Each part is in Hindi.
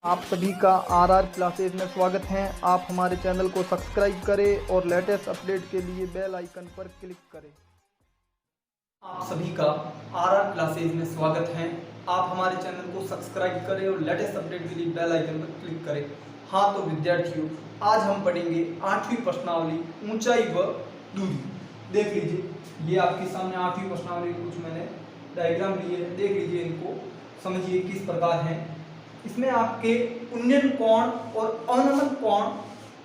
आप सभी का आरआर क्लासेज में स्वागत है। आप हमारे चैनल को सब्सक्राइब करें और लेटेस्ट अपडेट के लिए बेल आइकन पर क्लिक करें। आप सभी का आरआर क्लासेज में स्वागत है। आप हमारे चैनल को सब्सक्राइब करें और लेटेस्ट अपडेट के लिए बेल आइकन पर क्लिक करें। हाँ तो विद्यार्थियों, आज हम पढ़ेंगे 8वीं प्रश्नावली ऊंचाई व दूरी। देख लीजिए, ये आपके सामने 8वीं प्रश्नावली कुछ मैंने डायग्राम लिए हैं, देख लीजिए, इनको समझिए किस प्रकार है। इसमें आपके उन्नयन कोण और अवनमन कोण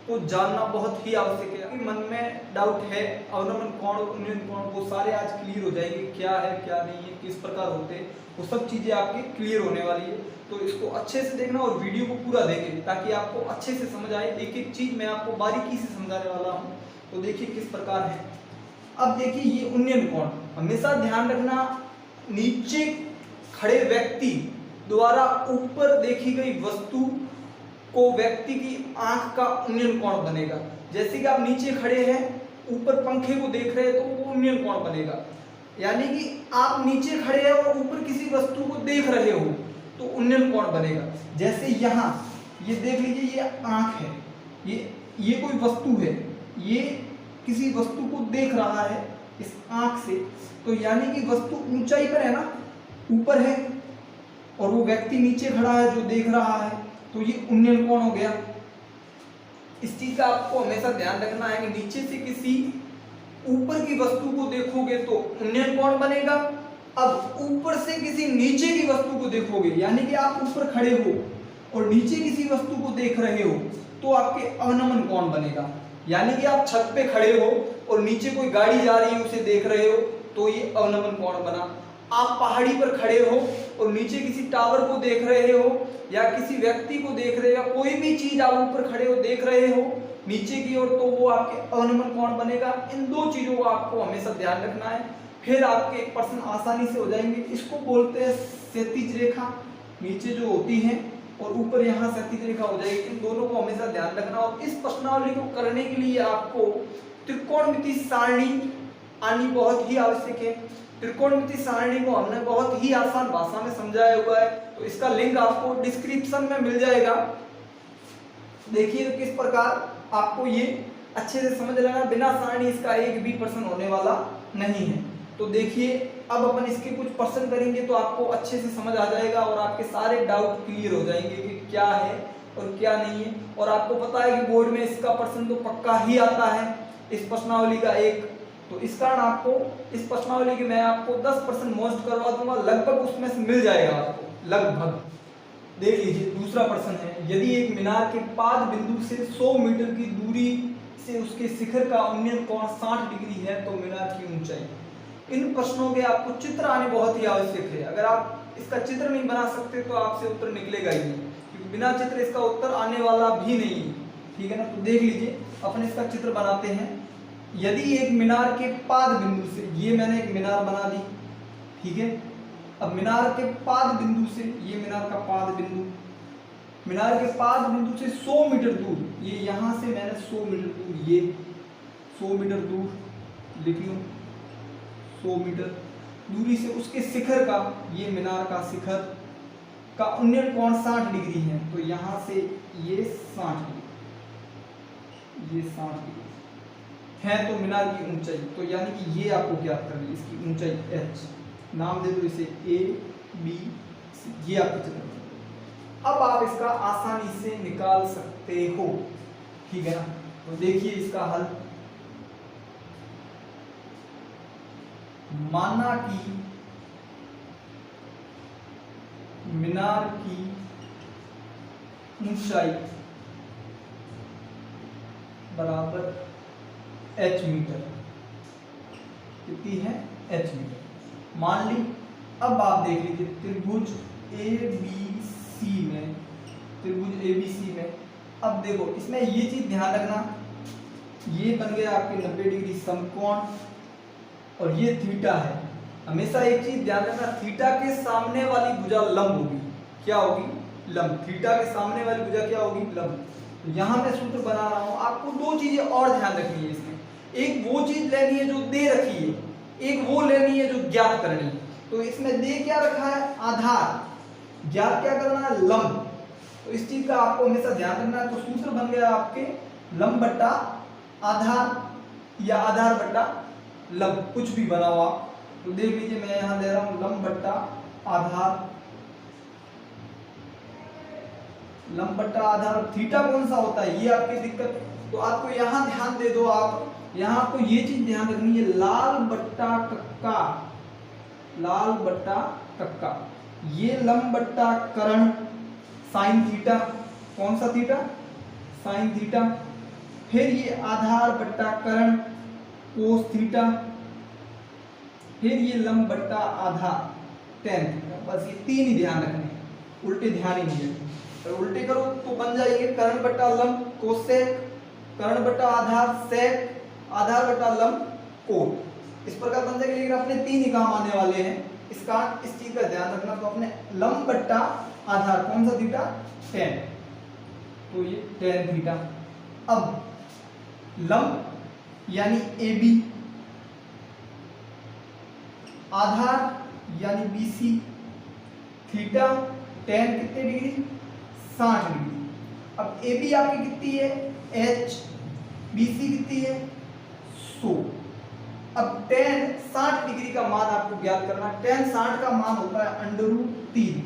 को जानना बहुत ही आवश्यक है। आपके मन में डाउट है अवनमन कोण और उन्नयन कोण, वो सारे आज क्लियर हो जाएंगे, क्या है क्या नहीं है, किस प्रकार होते हैं, वो सब चीजें आपकी क्लियर होने वाली है। तो इसको अच्छे से देखना और वीडियो को पूरा देखें ताकि आपको अच्छे से समझ आए। एक एक चीज मैं आपको बारीकी से समझाने वाला हूँ। तो देखिए किस प्रकार है। अब देखिए, ये उन्नयन कोण, हमेशा ध्यान रखना, नीचे खड़े व्यक्ति द्वारा ऊपर देखी गई वस्तु को व्यक्ति की आंख का उन्नयन कोण बनेगा। जैसे कि आप नीचे खड़े हैं, ऊपर पंखे को देख रहे हैं, तो वो उन्नयन कोण बनेगा। यानी कि आप नीचे खड़े हैं और ऊपर किसी वस्तु को देख रहे हो तो उन्नयन कोण बनेगा। जैसे यहाँ ये देख लीजिए, ये आंख है, ये कोई वस्तु है, ये किसी वस्तु को देख रहा है इस आंख से, तो यानी कि वस्तु ऊंचाई पर है ना, ऊपर है, और वो व्यक्ति नीचे खड़ा है जो देख रहा है, तो ये उन्नयन कोण हो गया। इस चीज का आपको हमेशा ध्यान रखना है कि नीचे से किसी ऊपर की वस्तु को देखोगे तो उन्नयन कोण बनेगा। अब ऊपर से किसी नीचे की वस्तु को देखोगे, यानी कि आप ऊपर खड़े हो और नीचे किसी वस्तु को देख रहे हो, तो आपके अवनमन कोण बनेगा। यानी कि आप छत पे खड़े हो और नीचे कोई गाड़ी जा रही है उसे देख रहे हो, तो ये अवनमन कोण बना। आप पहाड़ी पर खड़े हो और नीचे किसी टावर को देख रहे हो या किसी व्यक्ति को देख रहे हो, कोई भी चीज आप ऊपर खड़े हो देख रहे हो नीचे की ओर, तो वो आपके अवनमन कोण बनेगा। इन दो चीजों को आपको हमेशा ध्यान रखना है, फिर आपके प्रश्न आसानी से हो जाएंगे। इसको बोलते हैं क्षैतिज रेखा, नीचे जो होती है और ऊपर यहाँ क्षैतिज रेखा हो जाएगी। इन दोनों को हमेशा ध्यान रखना। और इस प्रश्नावली को करने के लिए आपको त्रिकोणमिति सारणी आनी बहुत ही आवश्यक है। त्रिकोणमिति सारणी को हमने बहुत ही आसान भाषा में समझाया हुआ है, तो इसका लिंक आपको डिस्क्रिप्शन में मिल जाएगा। देखिए किस प्रकार आपको ये अच्छे से समझ लेना, बिना सारणी इसका एक भी प्रश्न होने वाला नहीं है। तो देखिए, अब अपन इसके कुछ प्रश्न करेंगे तो आपको अच्छे से समझ आ जाएगा और आपके सारे डाउट क्लियर हो जाएंगे कि क्या है और क्या नहीं है। और आपको पता है कि बोर्ड में इसका प्रश्न तो पक्का ही आता है, इस प्रश्नावली का एक। तो इस कारण आपको इस प्रश्नावली के मैं आपको 10% मोस्ट करवा दूंगा, लगभग उसमें से मिल जाएगा आपको, लगभग। देख लीजिए, दूसरा प्रश्न है, यदि एक मीनार के पाद बिंदु से 100 मीटर की दूरी से उसके शिखर का उन्नयन कोण 60 डिग्री है तो मीनार की ऊंचाई। इन प्रश्नों के आपको चित्र आने बहुत ही आवश्यक है। अगर आप इसका चित्र नहीं बना सकते तो आपसे उत्तर निकलेगा ही नहीं, क्योंकि बिना चित्र इसका उत्तर आने वाला भी नहीं है। ठीक है ना। तो देख लीजिए, अपन इसका चित्र बनाते हैं। यदि एक मीनार के पाद बिंदु से, ये मैंने एक मीनार बना दी, ठीक है। अब मीनार के पाद बिंदु से, ये मीनार का पाद बिंदु, मीनार के पाद बिंदु से 100 मीटर दूर, ये यहां से मैंने 100 मीटर दूर, ये 100 मीटर दूर लिख लूं, 100 मीटर दूरी से उसके शिखर का, ये मीनार का शिखर का उन्नयन कोण 60 डिग्री है। तो यहां से ये 60 डिग्री, ये 60 डिग्री है, तो मीनार की ऊंचाई, तो यानी कि ये आपको ज्ञात करनी है, इसकी ऊंचाई h, नाम दे दो इसे A B C, ये आपका चित्र। अब आप इसका आसानी से निकाल सकते हो, ठीक है ना। तो देखिए इसका हल, माना कि मीनार की ऊंचाई बराबर h मीटर, कितनी है h मीटर, मान ली। अब आप देख लीजिए, त्रिभुज ABC में, त्रिभुज ABC में, अब देखो इसमें ये चीज ध्यान रखना, ये बन गया आपके 90 डिग्री समकोण और ये थीटा है। हमेशा एक चीज ध्यान रखना, थीटा के सामने वाली भुजा लंब होगी, क्या होगी, लंब। थीटा के सामने वाली भुजा क्या होगी, लंब। तो यहां मैं सूत्र बना रहा हूं, आपको दो चीजें और ध्यान रखनी है इसमें। एक वो चीज लेनी है जो दे रखी है, एक वो लेनी है जो ज्ञात करनी है। तो इसमें दे क्या रखा है, आधार, ज्ञात क्या करना है, लंब। तो इस चीज का आपको हमेशा ध्यान रखना है। तो सूत्र बन गया आपके लंब बट्टा आधार या आधार बट्टा लंब, कुछ भी बना हुआ। तो देख लीजिए मैं यहां ले रहा हूं लंब बट्टा आधार, लंब बट्टा आधार। थीटा कौन सा होता है ये आपकी दिक्कत, तो आपको यहां ध्यान दे दो। आप यहां आपको ये चीज ध्यान रखनी है, लाल बट्टा कक्का, लाल बट्टा कक्का, ये लंब बट्टा कर्ण साइन थीटा, कौन सा थीटा, साइन थीटा। फिर ये आधार बट्टा कर्ण कोस थीटा, फिर ये लंब बट्टा आधार टेन थीटा। बस ये तीन ही ध्यान रखने, उल्टे ध्यान ही नहीं है। तो उल्टे करो तो बन जाएंगे कर्ण बट्टा लंब कोसेक, कर्ण बट्टा आधार सेक, आधार बट्टा लंब कोण, इस प्रकार बन जाएगा। लेकिन अपने तीन ही काम आने वाले हैं, इसका इस चीज का ध्यान रखना। तो अपने लंब बट्टा आधार कौन सा थीटा, टेन, तो ये टेन थीटा। अब लंब यानी ए बी, आधार यानी बी सी, थीटा टेन कितने डिग्री, 60 डिग्री। अब ए बी आपकी कितनी है, एच, बी सी कितनी है, 100। अब टेन 60 डिग्री का मान आपको ज्ञात करना है। टेन 60 का मान होता है √3।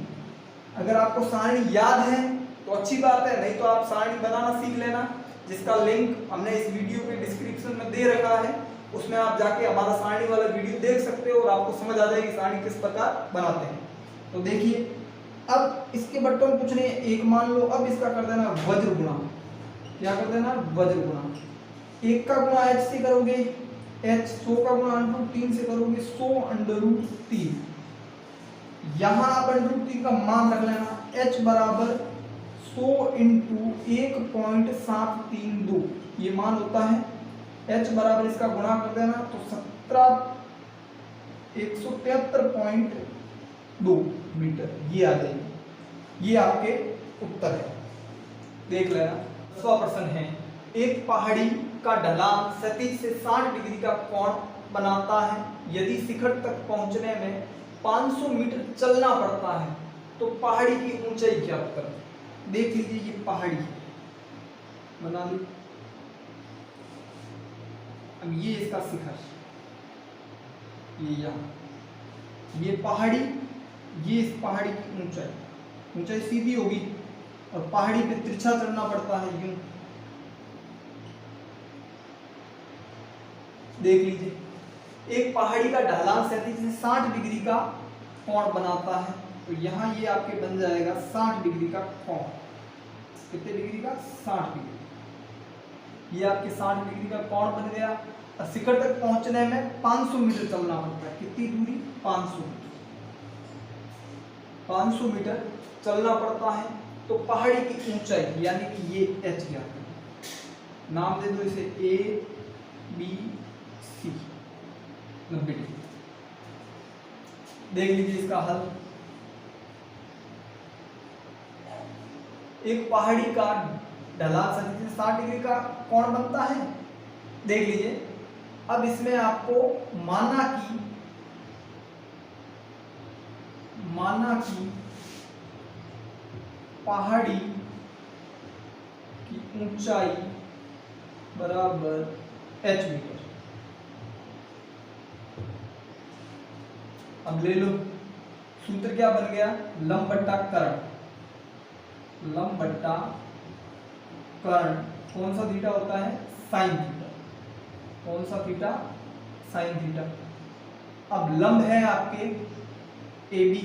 अगर आपको सारणी याद है तो अच्छी बात है, नहीं तो आप सारणी बनाना सीख लेना, जिसका लिंक हमने इस वीडियो के डिस्क्रिप्शन में दे रखा है। उसमें आप जाके हमारा सारणी वाला वीडियो देख सकते हो और आपको समझ आ जाएगी सारणी किस प्रकार बनाते हैं। तो देखिए अब इसके बट्टों में कुछ नहीं है, एक मान लो। अब इसका कर देना वज्र गुणा, क्या कर देना, वज्र गुणा। एक का गुणा एच से करोगे, एच 100 का गुणा √3 से करोगे, 100 √3। यहां आप √3 का मान रख लेना, h बराबर 100 × 1.732 ये मान होता है। h बराबर इसका गुणा कर देना तो 173.2 मीटर ये आ जाएगी। ये आपके उत्तर है, देख लेना। 10वां प्रश्न है, एक पहाड़ी का ढलान क्षैतिज से 60 डिग्री का कोण बनाता है। यदि शिखर तक पहुंचने में 500 मीटर चलना पड़ता है तो पहाड़ी की ऊंचाई क्या होगी। देख लीजिए ये पहाड़ी बना ली। अब ये इसका शिखर, ये यहाँ, ये पहाड़ी, ये इस पहाड़ी की ऊंचाई, ऊंचाई सीधी होगी और पहाड़ी पे तिरछा चढ़ना पड़ता है यूं। देख लीजिए एक पहाड़ी का ढलान क्षैतिज से 60 डिग्री का कोण बनाता है। तो यहाँ ये आपके बन जाएगा 60 डिग्री का कोण। कितने डिग्री का, 60 डिग्री। ये आपके 60 डिग्री का कोण बन गया। और शिखर तक पहुंचने में 500 मीटर चलना पड़ता है। कितनी दूरी, 500 मीटर, 500 मीटर चलना पड़ता है। तो पहाड़ी की ऊंचाई यानी कि ये एच ज्ञात करें, नाम दे दो इसे ए बी सी, 90 डिग्री। देख लीजिए इसका हल। एक पहाड़ी का ढलान क्षैतिज से 60 डिग्री का कोण बनता है। देख लीजिए अब इसमें आपको माना कि पहाड़ी की ऊंचाई बराबर h मीटर। अब ले लो सूत्र क्या बन गया, लंब बट्टा कर्ण, लंब बट्टा कर्ण कौन सा थीटा होता है, साइन थीटा। कौन सा थीटा, साइन थीटा। अब लंब है आपके ए बी,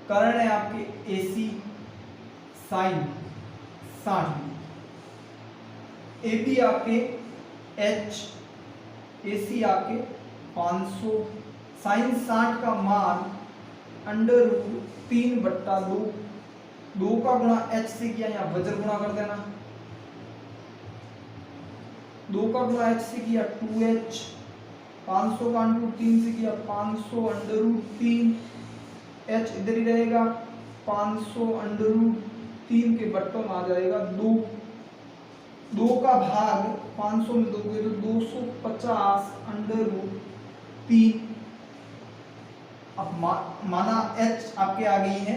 कर्ण है आपके ए सी, साइन 60 डिग्री। ए बी आपके एच, ए सी आपके 500, साइन 60 का मान √3/2, 2 का गुणा h से किया, यहाँ वज्र गुणा कर देना, 2 का गुणा h से किया 2h, 500 का √3 से किया 500 √3, h इधर ही रहेगा, 500 √3 के बट्टों में आ जाएगा 2, 2 का भाग 500 में दोगे तो 250 √3। अब माना h आपके आ गई है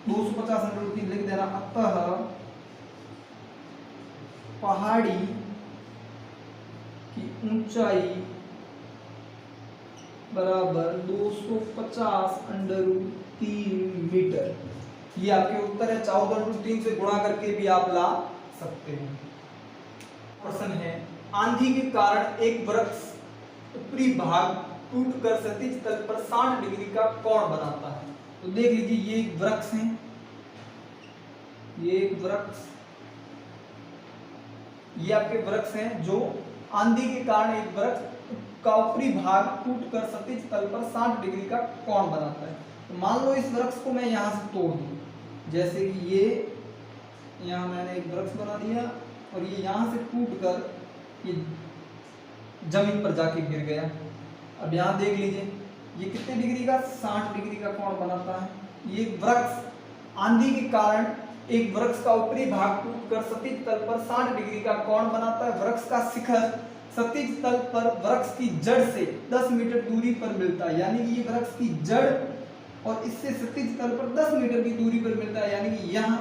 250 √3 लिख देना। अतः पहाड़ी की ऊंचाई बराबर 250 √3 मीटर। ये आपके उत्तर है। 14 √3 से गुणा करके भी आप ला सकते हैं। प्रश्न है, आंधी के कारण एक वृक्ष ऊपरी भाग टूटकर क्षैतिज तल पर 60 डिग्री का कोण बनाता है। तो देख लीजिए, ये एक वृक्ष है, ये एक वृक्ष, ये आपके वृक्ष हैं जो आंधी के कारण एक वृक्ष का ऊपरी भाग टूटकर क्षैतिज तल पर 60 डिग्री का कोण बनाता है। तो मान लो इस वृक्ष को मैं यहां से तोड़ दूं, जैसे कि ये यहां मैंने एक वृक्ष बना दिया और ये यहां से टूटकर ये जमीन पर जाके गिर गया। अब यहां देख लीजिए, ये कितने डिग्री का 60 डिग्री का कोण बनाता है। ये वृक्ष आंधी के कारण एक वृक्ष का ऊपरी भाग टूटकर क्षैतिज तल पर 60 डिग्री का कोण बनाता है। वृक्ष का शिखर क्षैतिज तल पर वृक्ष की जड़ से 10 मीटर दूरी पर मिलता है, यानी कि ये वृक्ष की जड़ और इससे क्षैतिज तल पर 10 मीटर की दूरी पर मिलता है, यानी कि यहाँ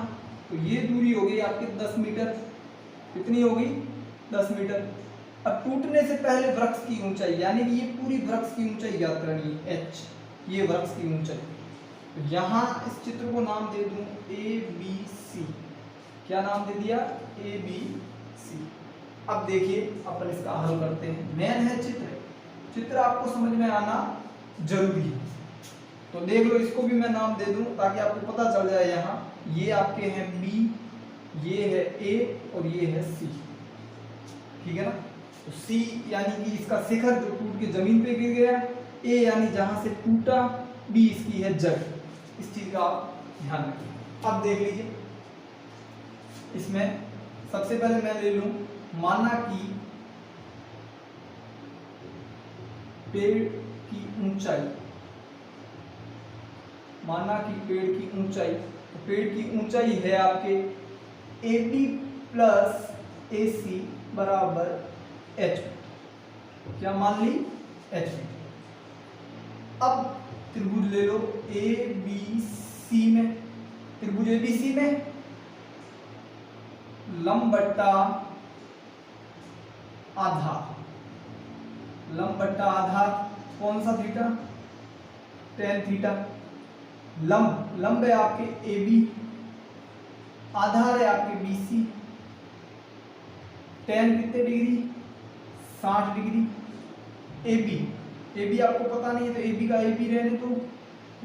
तो ये दूरी हो गई आपकी 10 मीटर। कितनी हो गई? 10 मीटर। अब टूटने से पहले वृक्ष की ऊंचाई, यानी कि ये पूरी वृक्ष की ऊंचाई ज्ञात करनी है, h, ये वृक्ष की ऊंचाई। तो यहाँ इस चित्र को नाम दे दूं ABC। क्या नाम दे दिया? ABC। अब देखिए, अपन इसका हल करते हैं। मेन है चित्र, चित्र आपको समझ में आना जरूरी है। तो देख लो, इसको भी मैं नाम दे दूं ताकि आपको पता चल जाए। यहाँ ये आपके हैं B, ये है A और ये है C, ठीक है ना। तो C यानी कि इसका शिखर जो टूट के जमीन पे गिर गया, A यानी जहां से टूटा, B इसकी है जड़। इस चीज का आप ध्यान रखिए। अब देख लीजिए, इसमें सबसे पहले मैं ले लूं, माना कि पेड़ की ऊंचाई, माना कि पेड़ की ऊंचाई, तो पेड़ की ऊंचाई है आपके AB प्लस AC बराबर H। क्या मान ली? H। अब त्रिभुज ले लो ABC में, त्रिभुज ABC में लंब बट्टा आधार, लंब बट्टा आधार कौन सा? Theta, tan theta. लंब, लंब है आपके AB, आधार है आपके BC, tan कितने डिग्री? 60 डिग्री। AB आपको पता नहीं है तो AB का AB रहने तो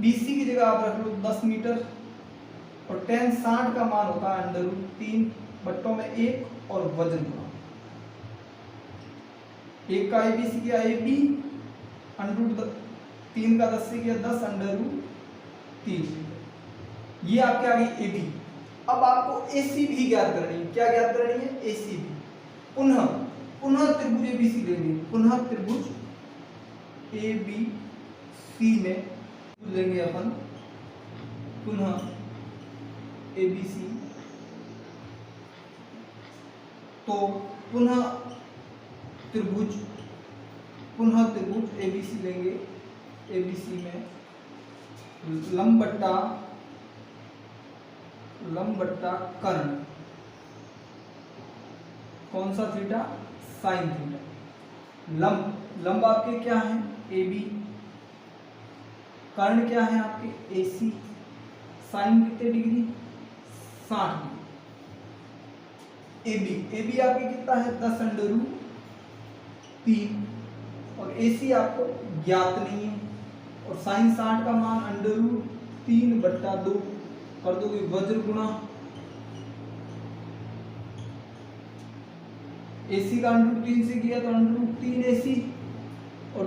BC की जगह आप रख लो 10 मीटर और tan 60 का मान होता है √3 बट्टों में 1 और वजन गुना 1 का ABC किया AB, √3 का 10 से किया 10 √3। ये आपके आ गई AB। अब आपको AC भी ज्ञात करनी है। क्या ज्ञात करनी है? AC भी। पुनः त्रिभुज ABC लेंगे, पुनः त्रिभुज ABC में लेंगे अपन, पुनः ABC। तो पुनः त्रिभुज ABC लेंगे। ABC में लंब बट्टा कर्ण, कौन सा? Theta, sine theta. लंब आपके क्या है? AB, कर्ण क्या है आपके? AC, साइन कितने डिग्री? 60 डिग्री। AB आपके कितना है? 10 √3 और AC आपको ज्ञात नहीं है और साइन 60 का मान √3 बट्टा 2 कर दोगे, वज्र गुणा AC का √3 से किया तो √3 AC और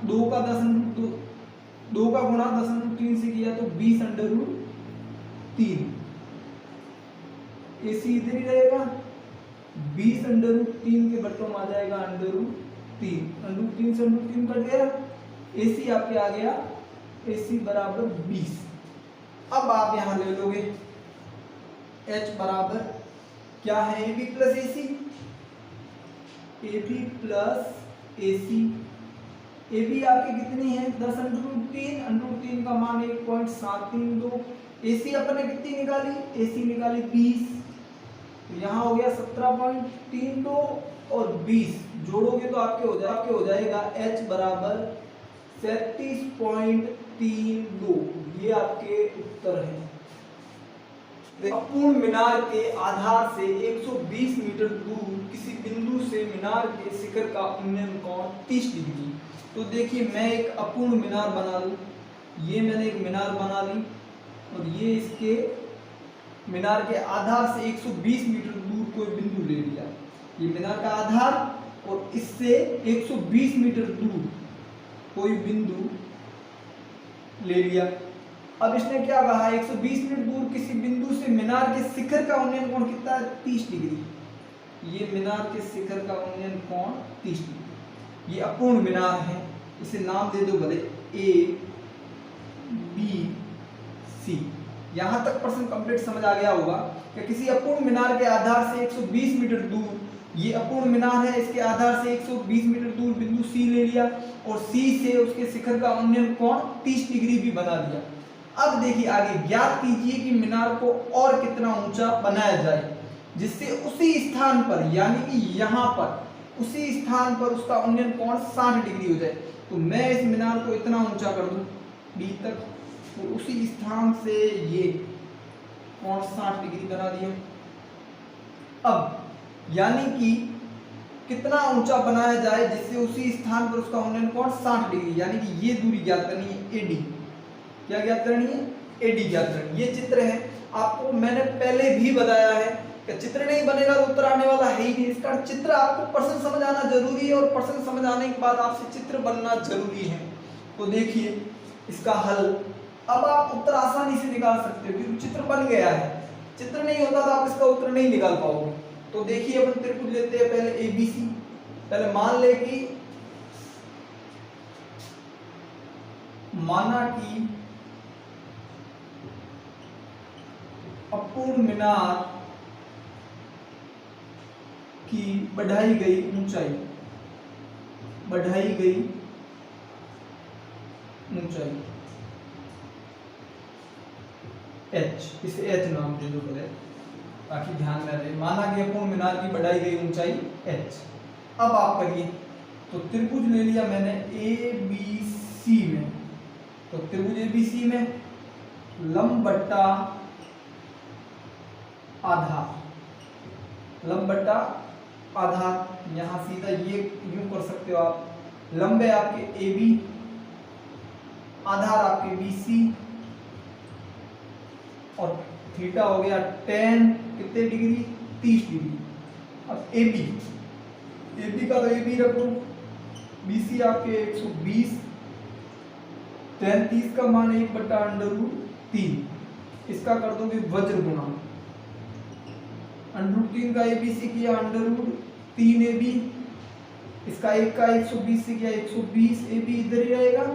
2 का 2 का गुणा 10 √3 से किया तो 20 √3। AC इधर ही रहेगा, 20 √3 के बट्टों में आ जाएगा √3, √3 से √3 कट गया, AC आपके आ गया AC बराबर 20। अब आप यहां ले लोगे H बराबर क्या है? AB plus AC, AB plus AC। AB आपकी कितनी है? 10 √3, √3 का मान 1.732, AC अपन ने कितनी निकाली, AC निकाली 20, तो यहाँ हो गया 17.32 और 20 जोड़ोगे तो आपके हो जाएगा H बराबर 37.32। ये आपके उत्तर है। अपूर्ण मीनार के आधार से 120 मीटर दूर किसी बिंदु से मीनार के शिखर का उन्नयन कोण 30 डिग्री। तो देखिए मैं एक अपूर्ण मीनार बना लूं, ये मैंने एक मीनार बना ली और ये इसके मीनार के आधार से 120 मीटर दूर कोई बिंदु ले लिया। ये मीनार का आधार और इससे 120 मीटर दूर कोई बिंदु ले लिया। अब इसने क्या कहा, 120 मीटर दूर किसी बिंदु से मीनार के शिखर का उन्नयन कोण कितना है, 30 डिग्री। ये मीनार के शिखर का उन्नयन कोण 30 डिग्री। ये अपूर्ण मीनार है, इसे नाम दे दो भले A B C। यहां तक प्रश्न कंप्लीट समझ आ गया होगा कि किसी अपूर्ण मीनार के आधार से 120 मीटर दूर, ये अपूर्ण मीनार है, इसके आधार से 120 मीटर दूर बिंदु C ले लिया और C से उसके शिखर का उन्नयन कोण 30 डिग्री भी बना दिया। अब देखिए आगे ज्ञात कीजिए कि मीनार को और कितना ऊंचा बनाया जाए जिससे उसी स्थान पर यानी कि यहाँ पर उसी स्थान पर उसका उन्नयन कोण 60 डिग्री हो जाए। तो मैं इस मीनार को इतना ऊंचा कर दूं B तक, तो उसी स्थान से ये कोण 60 डिग्री बना दिया। अब यानी कि कितना ऊंचा बनाया जाए जिससे उसी स्थान पर उसका उन्नयन कोण 60 डिग्री, यानी कि ये दूरी ज्ञात करनी है AD। क्या ज्ञात करनी है, AD ज्ञात करनी। ये चित्र है, आपको मैंने पहले भी बताया है कि चित्र नहीं बनेगा तो उत्तर आने वाला है ही नहीं। इसका चित्र आपको प्रश्न समझ आना जरूरी है और प्रश्न समझ आने के बाद आपसे चित्र बनना जरूरी है। तो देखिए इसका हल, अब आप उत्तर आसानी से निकाल सकते हो क्योंकि चित्र बन गया है। चित्र नहीं होता तो आप इसका उत्तर नहीं निकाल पाओगे। तो देखिए अपन त्रिभुज लेते हैं पहले ABC। पहले मान ले कि माना कि अपूर्ण मीनार की बढ़ाई गई ऊंचाई H, इसे H नाम दे दो पहले ताकि ध्यान में रहे। माना कि अपूर्ण मीनार की बढ़ाई गई ऊंचाई H। अब आप करिए, तो त्रिभुज ले लिया मैंने ABC में, तो त्रिभुज ABC में लंब बट्टा आधार, यहां सीधा ये यूं कर सकते हो आप। लंब है आपके AB, आधार आपके BC और थीटा हो गया tan कितने डिग्री, 30 डिग्री। अब AB का तो AB रखो, BC आपके 120, tan 30 का मान 1/√3, इसका कर दोगे वज्र गुणा √3 का ABC किया √3AB, इसका 1 का 120 से किया 120, AB इधर ही रहेगा,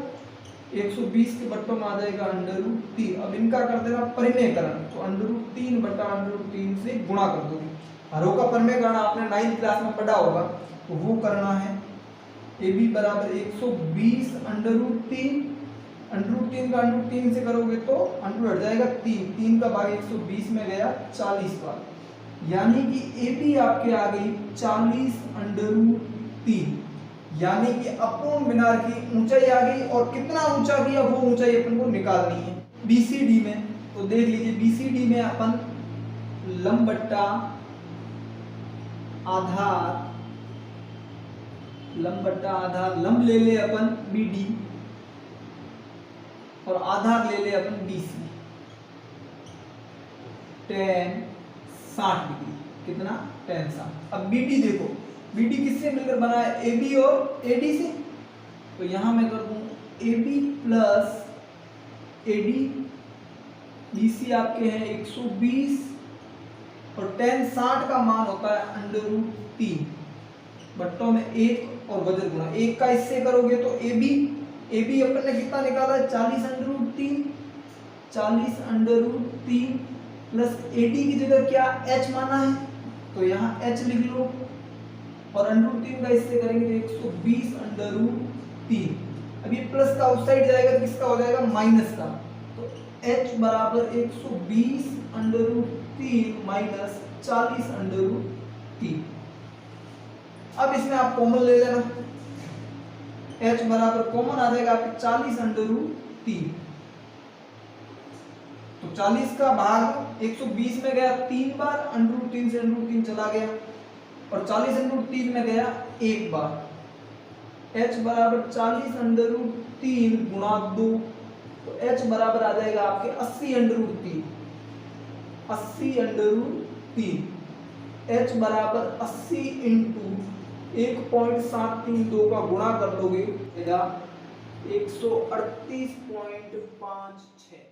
120 के बट्टों में आ जाएगा √3। अब इनका कर देना परिमेयकरण, तो √3/√3 से गुणा कर दोगे। हरों का परिमेयकरण आपने 9th क्लास में पढ़ा होगा, तो वो करना है। AB बराबर 120 √3 का √3 से करोगे तो अंडर हट जाएगा 3 का भाग 120 में गया 40 बार, यानी कि AB आपके आ गई 40 √3, यानी कि अपूर्ण मीनार की ऊंचाई आ गई। और कितना ऊंचा किया वो ऊंचाई अपन को निकालनी है। BCD में तो देख लीजिए, BCD में अपन लंब बट्टा आधार लंब ले ले अपन BD और आधार ले ले अपन BC, tan 60 डिग्री, कितना tan 60। अब BD देखो, BD किससे मिलकर बना है, AB और AD से, तो यहां मैं कर दूं AB प्लस AD, BC आपके हैं 120 और tan 60 का मान होता है √3, बट्टों में 1 और वज्र गुणा 1 का इससे करोगे तो AB अपन ने कितना निकाला है 40 √3 प्लस AD की जगह क्या H माना है, तो यहाँ H लिख लो और √3 का इससे करेंगे तो 120 √3। अब ये प्लस का उस साइड जाएगा तो किसका हो जाएगा, माइनस का, तो h बराबर 120 under root 3 minus 40 under root 3। अब इसमें आप कॉमन ले लेना, h बराबर कॉमन आ जाएगा आपके 40 अंडर रूट 3। तो 40 का भाग 120 में गया 3 बार, अंडर रूट 3 से अंडर रूट 3 चला गया, और 40 अंडर रूट 3 में गया एक बार। h बराबर 40 अंडर रूट 3 गुणा 2, तो h बराबर आ जाएगा आपके 80 under root 3, 80 under root 3। h बराबर 80 इंटू 1.732 का गुणा कर दोगे 138.56।